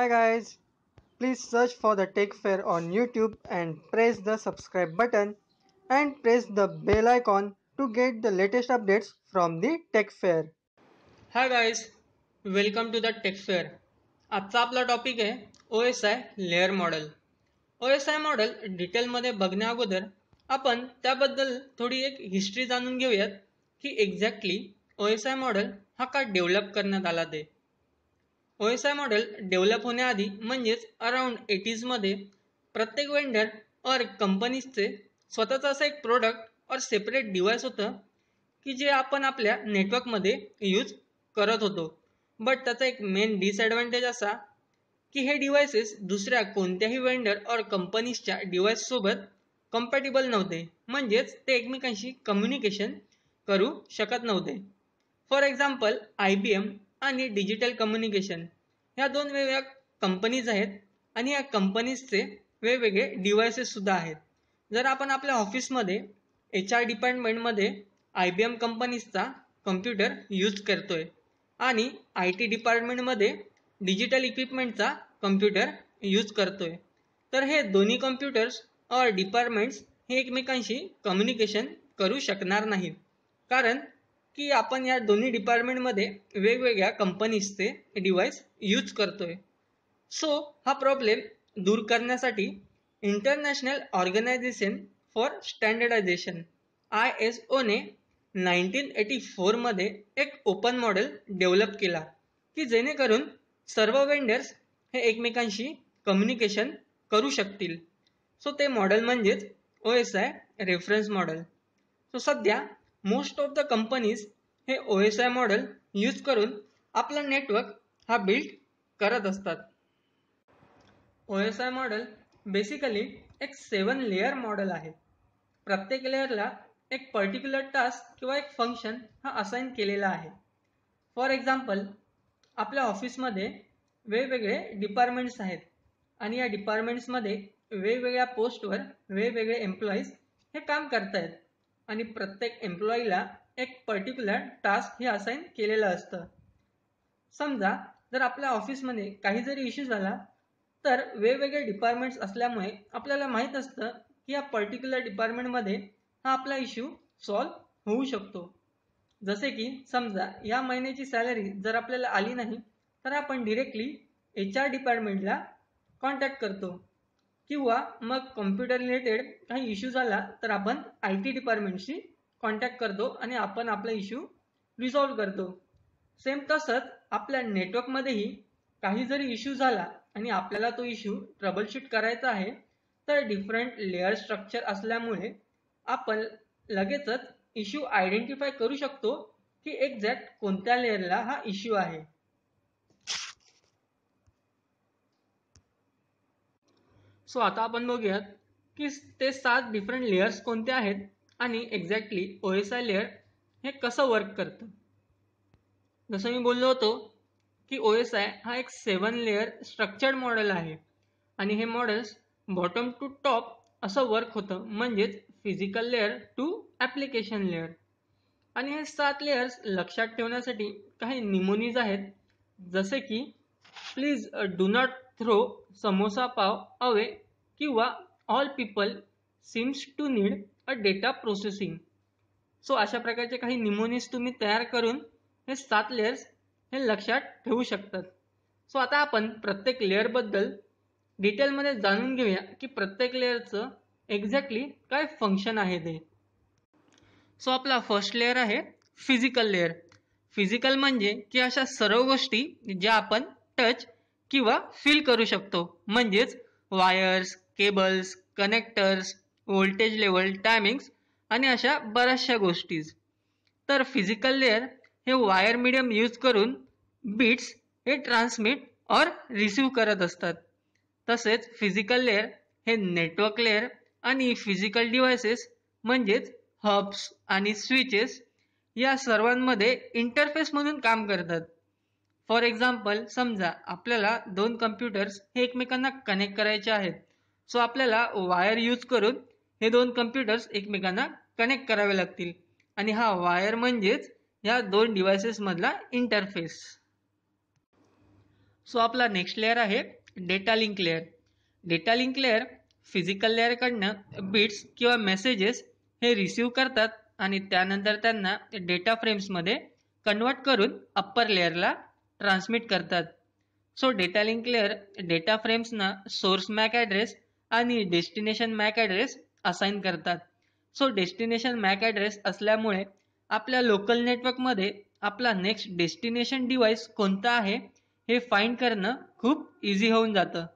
Hi guys, please search for the Tech Fair on YouTube and press the subscribe button and press the bell icon to get the latest updates from the Tech Fair. Hi guys, welcome to the Tech Fair. आजचा आपला topic आहे OSI layer model. OSI model डिटेलमध्ये बघण्या अगोदर आपण त्याबद्दल थोडी एक हिस्ट्री जाणून घेऊयात की एक्झॅक्टली OSI मॉडेल हा का डेव्हलप करण्यात आला ते. OSI मॉडेल डेव्हलप होण्याआधी म्हणजेच अराउंड 80s मध्ये प्रत्येक वेंडर और कंपनीजचे स्वतःचं असं एक प्रोडक्ट और सेपरेट डिव्हाइस होतं की जे आपण आपल्या नेटवर्कमध्ये यूज करत होतो. बट त्याचा एक मेन डिसएडव्हान्टेज असा की हे डिव्हाइसेस दुसऱ्या कोणत्याही वेंडर और कंपनीजच्या डिव्हाइस सोबत कम्पॅटिबल नव्हते, म्हणजेच ते एकमेकांशी कम्युनिकेशन करू शकत नव्हते. फॉर एक्झाम्पल IBM आणि डिजिटल कम्युनिकेशन ह्या दोन वेगवेगळ्या कंपनीज आहेत आणि या कंपनीजचे वेगवेगळे डिव्हाइसेस सुद्धा आहेत. जर आपण आपल्या ऑफिसमध्ये HR डिपार्टमेंटमध्ये IBM कंपनीजचा कम्प्युटर यूज करतोय आणि IT डिपार्टमेंटमध्ये डिजिटल इक्विपमेंटचा कम्प्युटर यूज करतोय, तर हे दोन्ही कम्प्युटर्स और डिपार्टमेंट्स हे एकमेकांशी कम्युनिकेशन करू शकणार नाहीत, कारण की आपण या दोन्ही डिपार्टमेंटमध्ये वेगवेगळ्या कंपनीजचे डिव्हाइस यूज करतोय. सो हा प्रॉब्लेम दूर करण्यासाठी international organisation for standardisation ISO ने 1984 मध्ये एक ओपन मॉडेल डेव्हलप केला की जेणेकरून सर्व वेंडर्स हे एकमेकांशी कम्युनिकेशन करू शकतील. सो ते मॉडेल म्हणजेच OSI रेफरन्स मॉडेल. सो सध्या मोस्ट ऑफ द कंपनीज हे OSI मॉडेल यूज करून आपला नेटवर्क हा बिल्ड करत असतात. OSI मॉडेल बेसिकली एक 7 लेअर मॉडेल आहे. प्रत्येक लेअरला एक पर्टिक्युलर टास्क किंवा एक फंक्शन हा असाइन केलेला आहे. फॉर एक्झाम्पल आपल्या ऑफिसमध्ये वेगवेगळे डिपार्टमेंट्स आहेत आणि या डिपार्टमेंट्समध्ये वेगवेगळ्या पोस्टवर वेगवेगळे एम्प्लॉईज हे काम करतायत आणि प्रत्येक एम्प्लॉईला एक पर्टिक्युलर टास्क हे असाइन केलेलं असतं. समजा जर आपल्या ऑफिसमध्ये काही जरी इश्यू झाला तर वेगवेगळे डिपार्टमेंट्स असल्यामुळे आपल्याला माहीत असतं की या पर्टिक्युलर डिपार्टमेंटमध्ये हा आपला इश्यू सॉल्व्ह होऊ शकतो. जसे की समजा या महिन्याची सॅलरी जर आपल्याला आली नाही तर आपण डिरेक्टली HR डिपार्टमेंटला कॉन्टॅक्ट करतो, किंवा मग कॉम्प्युटर रिलेटेड काही इश्यू झाला तर आपण IT डिपार्टमेंटशी कॉन्टॅक्ट करतो आणि आपण आपला इश्यू रिझॉल्व्ह करतो. सेम तसंच आपल्या नेटवर्कमध्येही काही जरी इश्यू झाला आणि आपल्याला तो इश्यू ट्रबलशूट करायचा आहे तर डिफरंट लेअर स्ट्रक्चर असल्यामुळे आपण लगेचच इश्यू आयडेंटिफाय करू शकतो की एक्झॅक्ट कोणत्या लेअरला हा इश्यू आहे. सो आता आपण बघूयात की ते 7 डिफरंट लेयर्स कोणते आहेत आणि एक्झॅक्टली OSI लेअर हे कसं वर्क करतं. जसं मी बोललो होतो की OSI हा एक 7 लेअर स्ट्रक्चर्ड मॉडेल आहे आणि हे मॉडेल्स बॉटम टू टॉप असं वर्क होतं, म्हणजेच physical layer to application layer. आणि हे 7 लेयर्स लक्षात ठेवण्यासाठी काही निमोनीज आहेत, जसे की please do not throw samosa pav away किंवा all people seems to need a data processing. So अशा प्रकारचे काही निमोनीज तुम्ही तयार करून हे 7 लेयर्स हे लक्षात ठेवू शकतात. सो आता आपण प्रत्येक लेअरबद्दल डिटेलमध्ये जाणून घेऊया की प्रत्येक लेअरचं एक्झॅक्टली काय फंक्शन आहे ते. सो आपला फर्स्ट लेअर आहे फिजिकल लेअर. फिजिकल म्हणजे की अशा सर्व गोष्टी ज्या आपण टच किंवा फील करू शकतो, म्हणजेच wires, cables, connectors, voltage level, timings आणि अशा बऱ्याचशा गोष्टीज. तर फिजिकल लेअर हे वायर मीडियम यूज करून बीट्स हे ट्रान्समिट और रिसीव करत असतात. तसेच फिजिकल लेअर हे नेटवर्क लेअर आणि फिजिकल डिव्हायसेस म्हणजेच हब्स आणि स्विचेस या सर्वांमध्ये इंटरफेस म्हणून काम करतात. फॉर एक्झाम्पल समजा आपल्याला 2 कम्प्युटर्स हे एकमेकांना कनेक्ट करायचे आहेत. सो आपल्याला वायर यूज करून हे 2 कम्प्युटर्स एकमेकांना कनेक्ट करावे लागतील आणि हा वायर म्हणजेच या 2 डिव्हायसेस मधला इंटरफेस. सो आपला नेक्स्ट लेअर आहे data link layer. Data link layer physical लेअरकडनं बिट्स किंवा मेसेजेस हे रिसीव करतात आणि त्यानंतर त्यांना डेटा फ्रेम्समध्ये कन्वर्ट करून अप्पर लेअरला ट्रान्समिट करतात. So data link layer data फ्रेम्सना सोर्स मॅक ॲड्रेस आणि डेस्टिनेशन मॅक ॲड्रेस असाइन करतात. सो डेस्टिनेशन मॅक ॲड्रेस असल्यामुळे आपल्या लोकल नेटवर्कमध्ये आपला नेक्स्ट डेस्टिनेशन डिव्हाइस कोणता आहे हे फाइंड करणं खूप इझी होऊन जातं.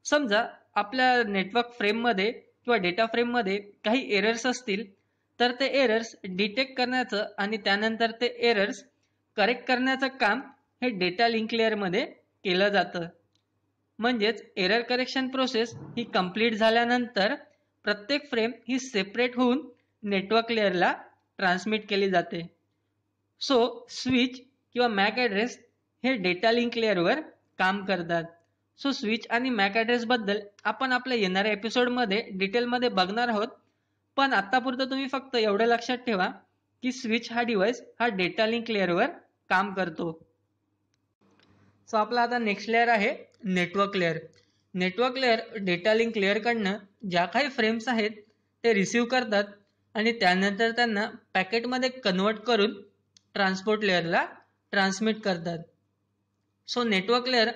समजा आपल्या नेटवर्क फ्रेममध्ये किंवा डेटा फ्रेममध्ये काही एरर्स असतील तर ते एरर्स डिटेक्ट करण्याचं आणि त्यानंतर ते एरर्स करेक्ट करण्याचं काम हे डेटा लिंक लेअरमध्ये केलं जातं. म्हणजेच एरर करेक्शन प्रोसेस ही कंप्लीट झाल्यानंतर प्रत्येक फ्रेम ही सेपरेट होऊन नेटवर्क लेअरला ट्रान्समिट केली जाते. सो स्विच किंवा मॅक ॲड्रेस हे डेटा लिंक लेअरवर काम करतात. सो स्विच आणि मॅक ॲड्रेसबद्दल आपण आपल्या येणाऱ्या एपिसोडमध्ये डिटेलमध्ये बघणार आहोत. पण आत्तापुरतं तुम्ही फक्त एवढं लक्षात ठेवा की स्विच हा डिव्हाइस हा डेटा लिंक लेअरवर काम करतो. सो आपला आता नेक्स्ट लेअर आहे network layer. Network layer data link लेअरकडनं ज्या काही फ्रेम्स आहेत ते रिसीव करतात आणि त्यानंतर त्यांना पॅकेटमध्ये कन्वर्ट करून ट्रान्सपोर्ट लेअरला ट्रान्समिट करतात. सो नेटवर्क लेअर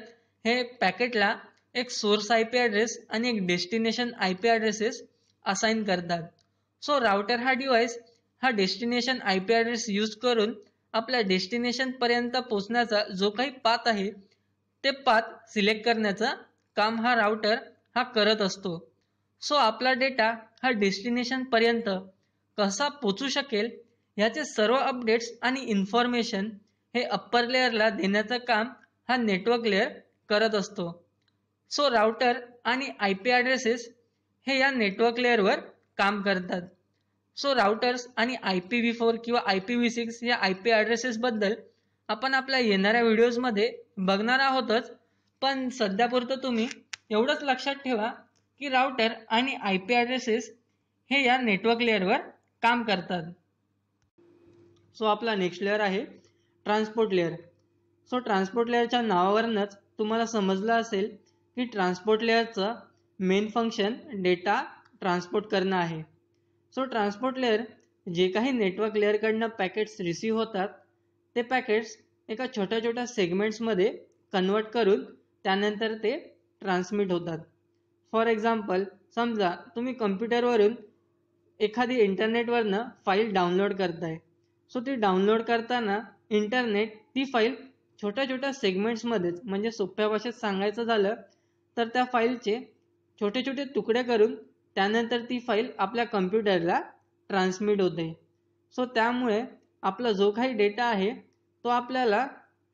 हे पॅकेटला एक सोर्स आय पी ॲड्रेस आणि एक destination I P addresses assign करतात. सो राउटर हा डिव्हाइस हा destination I P address use करून आपल्या डेस्टिनेशनपर्यंत पोहोचण्याचा जो काही पाथ आहे ते पाथ सिलेक्ट करण्याचं काम हा राउटर हा करत असतो. सो आपला डेटा हा डेस्टिनेशनपर्यंत कसा पोचू शकेल ह्याचे सर्व अपडेट्स आणि इन्फॉर्मेशन हे अप्पर लेअरला देण्याचं काम हा नेटवर्क लेअर करत असतो. सो राउटर आणि आय पी ॲड्रेसेस हे या नेटवर्क लेअरवर काम करतात. सो राउटर्स आणि IPv4 किंवा IPv6 या आय पी ॲड्रेसेसबद्दल आपण आपल्या येणाऱ्या व्हिडिओजमध्ये बघणार आहोतच. पण सध्यापुरतं तुम्ही एवढंच लक्षात ठेवा की राउटर आणि आय पी ॲड्रेसेस हे या नेटवर्क लेअरवर काम करतात. सो आपला नेक्स्ट लेअर आहे ट्रान्सपोर्ट लेअर. सो ट्रान्सपोर्ट लेअरच्या नावावरूनच तुम्हाला समजलं असेल की ट्रान्सपोर्ट लेअरचं मेन फंक्शन डेटा ट्रान्सपोर्ट करणं आहे. सो ट्रान्सपोर्ट लेअर जे काही नेटवर्क लेअरकडनं पॅकेट्स रिसीव होतात ते पॅकेट्स एका छोट्या छोट्या सेगमेंट्समध्ये कन्वर्ट करून त्यानंतर ते ट्रान्समिट होतात. फॉर एक्झाम्पल समजा तुम्ही कम्प्युटरवरून एखादी इंटरनेटवरनं फाईल डाउनलोड करताय. सो ती डाउनलोड करताना इंटरनेट ती फाईल छोट्या छोट्या सेगमेंट्समध्येच म्हणजे सोप्या भाषेत सांगायचं झालं तर त्या फाईलचे छोटे छोटे तुकडे करून त्यानंतर ती फाईल आपल्या कम्प्युटरला ट्रान्समिट होते. सो त्यामुळे आपला जो काही डेटा आहे तो आपल्याला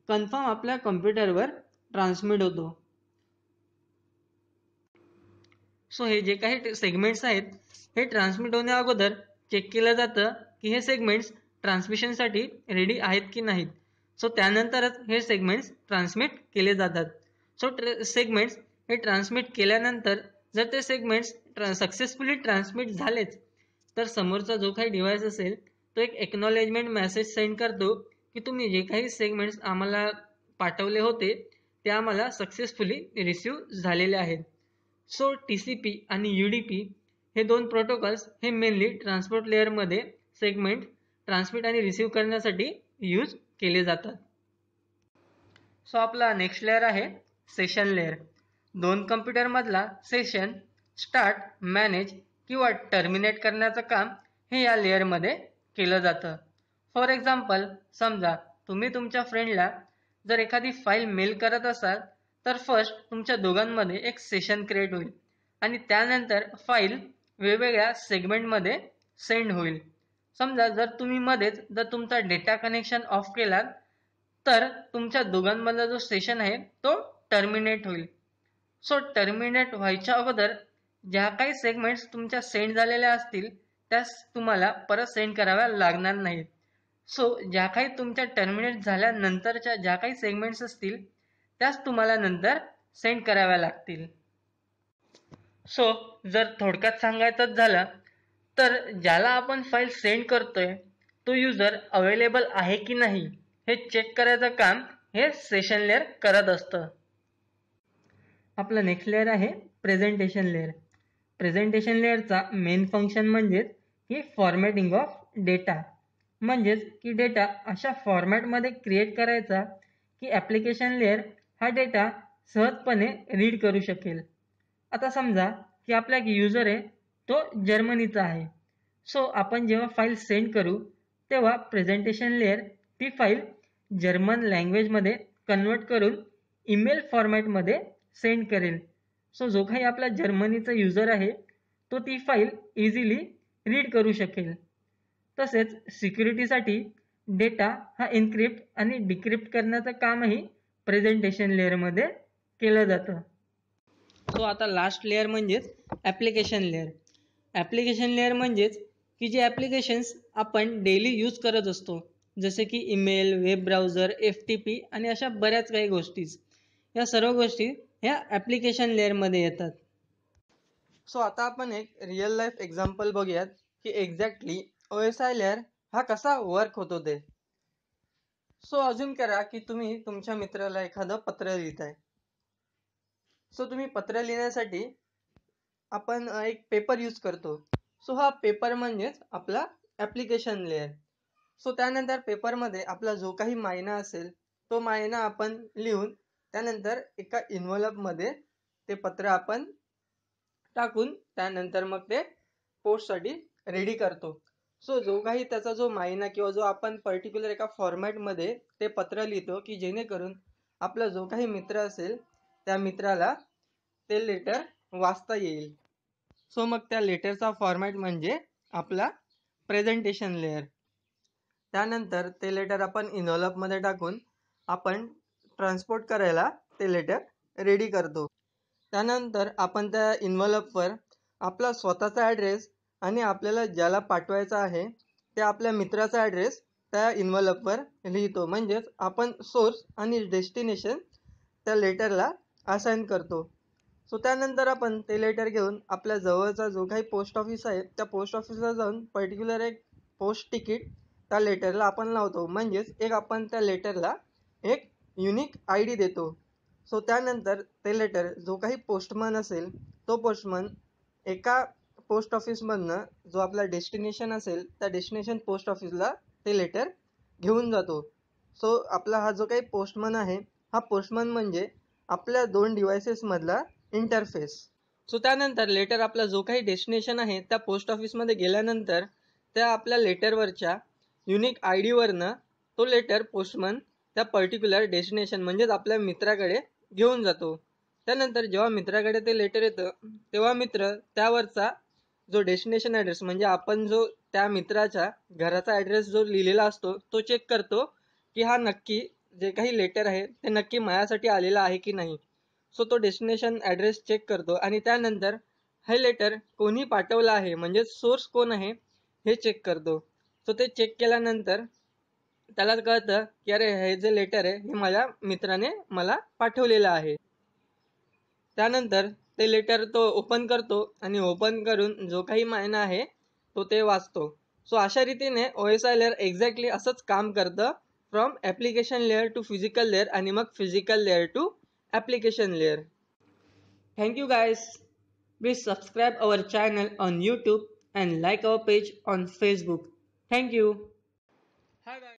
कन्फर्म आपल्या कम्प्युटरवर ट्रान्समिट होतो. सो हे जे काही सेगमेंट्स आहेत हे ट्रान्समिट होण्या अगोदर चेक केलं जातं की हे सेगमेंट्स ट्रान्समिशनसाठी रेडी आहेत की नाहीत. सो त्यानंतरच हे सेगमेंट्स ट्रान्समिट केले जातात. सो सेगमेंट्स हे ट्रान्समिट केल्यानंतर जर ते सेगमेंट्स सक्सेसफुली ट्रान्समिट झालेच तर समोरचा जो काही डिव्हाइस असेल तो एक एक्नॉलेजमेंट मेसेज सेंड करतो की तुम्ही जे काही सेगमेंट्स आम्हाला पाठवले होते ते आम्हाला सक्सेसफुली रिसीव्ह झालेले आहेत. सो TCP आणि UDP हे दोन प्रोटोकॉल्स हे मेनली ट्रान्सपोर्ट लेअरमध्ये सेगमेंट ट्रान्समिट आणि रिसीव्ह करण्यासाठी यूज केले जातात. सो आपला नेक्स्ट लेअर आहे सेशन लेअर. दोन कम्प्युटरमधला सेशन स्टार्ट, मॅनेज किंवा टर्मिनेट करण्याचं काम हे या लेअरमध्ये केलं जातं. फॉर एक्झाम्पल समजा तुम्ही तुमच्या फ्रेंडला जर एखादी फाईल मेल करत असाल तर फर्स्ट तुमच्या दोघांमध्ये एक सेशन क्रिएट होईल आणि त्यानंतर फाईल वेगवेगळ्या सेगमेंटमध्ये सेंड होईल. समजा जर तुम्ही मध्येच जर तुमचा डेटा कनेक्शन ऑफ केला तर तुमच्या दोघांमधला जो सेशन आहे तो टर्मिनेट होईल. सो टर्मिनेट व्हायच्या अगोदर ज्या काही सेगमेंट्स तुमच्या सेंड झालेल्या असतील त्यास तुम्हाला परत सेंड कराव्या लागणार नाहीत. सो ज्या काही तुमच्या टर्मिनेट झाल्यानंतरच्या ज्या काही सेगमेंट्स असतील त्यास तुम्हाला नंतर सेंड कराव्या लागतील. सो जर थोडक्यात सांगायचं झालं तर ज्याला आपण फाईल सेंड करतोय तो युजर अवेलेबल आहे की नाही हे चेक करायचं काम हे सेशन लेअर करत असतं. आपला नेक्स्ट लेअर आहे प्रेझेंटेशन लेअर. प्रेझेंटेशन लेअरचा मेन फंक्शन म्हणजेच की फॉर्मॅटिंग ऑफ डेटा, म्हणजेच की डेटा अशा फॉर्मॅटमध्ये क्रिएट करायचा की ॲप्लिकेशन लेअर हा डेटा सहजपणे रीड करू शकेल. आता समजा की आपला एक युजर आहे तो जर्मनीचा आहे. सो आपण जेव्हा फाईल सेंड करू तेव्हा प्रेझेंटेशन लेअर ती फाईल जर्मन लँग्वेजमध्ये कन्वर्ट करून ईमेल फॉर्मॅटमध्ये सेंड करेल. सो जो काही आपला जर्मनीचा युजर आहे तो ती फाईल इझिली रीड करू शकेल. तसेच सिक्युरिटीसाठी डेटा हा एन्क्रिप्ट आणि डिक्रिप्ट करण्याचं कामही प्रेझेंटेशन लेअरमध्ये केलं जातं. सो आता लास्ट लेअर म्हणजेच ॲप्लिकेशन लेअर. ॲप्लिकेशन लेअर म्हणजेच की जे ॲप्लिकेशन्स आपण डेली यूज करत असतो, जसे की ईमेल, वेब ब्राउझर, FTP आणि अशा बऱ्याच काही गोष्टीज, या सर्व गोष्टी ह्या ॲप्लिकेशन लेअरमध्ये येतात. सो आता आपण एक रिअल लाईफ एक्झाम्पल बघूयात की एक्झॅक्टली OSI लेअर हा कसा वर्क होतो ते. सो अज्युम करा की तुम्ही तुमच्या मित्राला एखादं पत्र लिहिताय. सो तुम्ही पत्र लिहिण्यासाठी आपण एक पेपर यूज करतो. सो हा पेपर म्हणजेच आपला ॲप्लिकेशन लेअर. सो त्यानंतर पेपरमध्ये आपला जो काही मायना असेल तो मायना आपण लिहून त्यानंतर एका इन्व्हॉल्वमध्ये ते पत्र आपण टाकून त्यानंतर मग ते पोस्टसाठी रेडी करतो. सो जो काही त्याचा जो मायना किंवा जो आपण पर्टिक्युलर एका फॉर्मॅटमध्ये ते पत्र लिहितो की जेणेकरून आपला जो काही मित्र असेल त्या मित्राला ते लेटर वाचता येईल. सो मग त्या लेटरचा फॉर्मॅट म्हणजे आपला प्रेझेंटेशन लेअर. त्यानंतर ते लेटर आपण इन्व्हॉल्वमध्ये टाकून आपण ट्रान्सपोर्ट करायला ते लेटर रेडी करतो. त्यानंतर आपण त्या इन्व्हॉल्ववर आपला स्वतःचा ॲड्रेस आणि आपल्याला ज्याला पाठवायचा आहे ते आपल्या मित्राचा ॲड्रेस त्या इन्व्हॉल्ववर लिहितो. म्हणजेच आपण सोर्स आणि डेस्टिनेशन त्या लेटरला असाइन करतो. सो त्यानंतर आपण ते लेटर घेऊन आपल्या जवळचा जो काही पोस्ट ऑफिस आहे त्या पोस्ट ऑफिसला जाऊन पर्टिक्युलर एक पोस्ट तिकीट त्या लेटरला आपण लावतो. म्हणजेच एक आपण त्या लेटरला एक युनिक ID देतो. सो त्यानंतर ते लेटर जो काही पोस्टमन असेल तो पोस्टमन एका पोस्ट ऑफिसमधनं जो आपला डेस्टिनेशन असेल त्या डेस्टिनेशन पोस्ट ऑफिसला ते लेटर घेऊन जातो. सो आपला हा जो काही पोस्टमन आहे हा पोस्टमन म्हणजे आपल्या 2 डिव्हायसेसमधला इंटरफेस. सो त्यानंतर लेटर आपला जो काही डेस्टिनेशन आहे त्या पोस्ट ऑफिसमध्ये गेल्यानंतर त्या आपल्या लेटरवरच्या युनिक IDवरनं तो लेटर पोस्टमन त्या पर्टिक्युलर डेस्टिनेशन म्हणजेच आपल्या मित्राकडे घेऊन जातो. त्यानंतर जेव्हा मित्राकडे ते लेटर येतं तेव्हा मित्र त्यावरचा जो डेस्टिनेशन ॲड्रेस म्हणजे आपण जो त्या मित्राच्या घराचा ॲड्रेस जो लिहिलेला असतो तो चेक करतो की हा नक्की जे काही लेटर आहे ते नक्की माझ्यासाठी आलेला आहे की नाही. सो तो डेस्टिनेशन ॲड्रेस चेक करतो आणि त्यानंतर हे लेटर कोणी पाठवलं आहे म्हणजे सोर्स कोण आहे हे चेक करतो. सो ते चेक केल्यानंतर त्याला कळतं की अरे हे जे लेटर आहे हे माझ्या मित्राने मला पाठवलेलं आहे. त्यानंतर ते लेटर तो ओपन करतो आणि ओपन करून जो काही मायना आहे तो ते वाचतो. सो अशा रीतीने OSI लेअर एक्झॅक्टली असंच काम करतं, from application layer to physical layer आणि मग physical layer to application layer. Thank you guys. Please subscribe our channel on YouTube and like our page on Facebook. Thank you. Hi guys.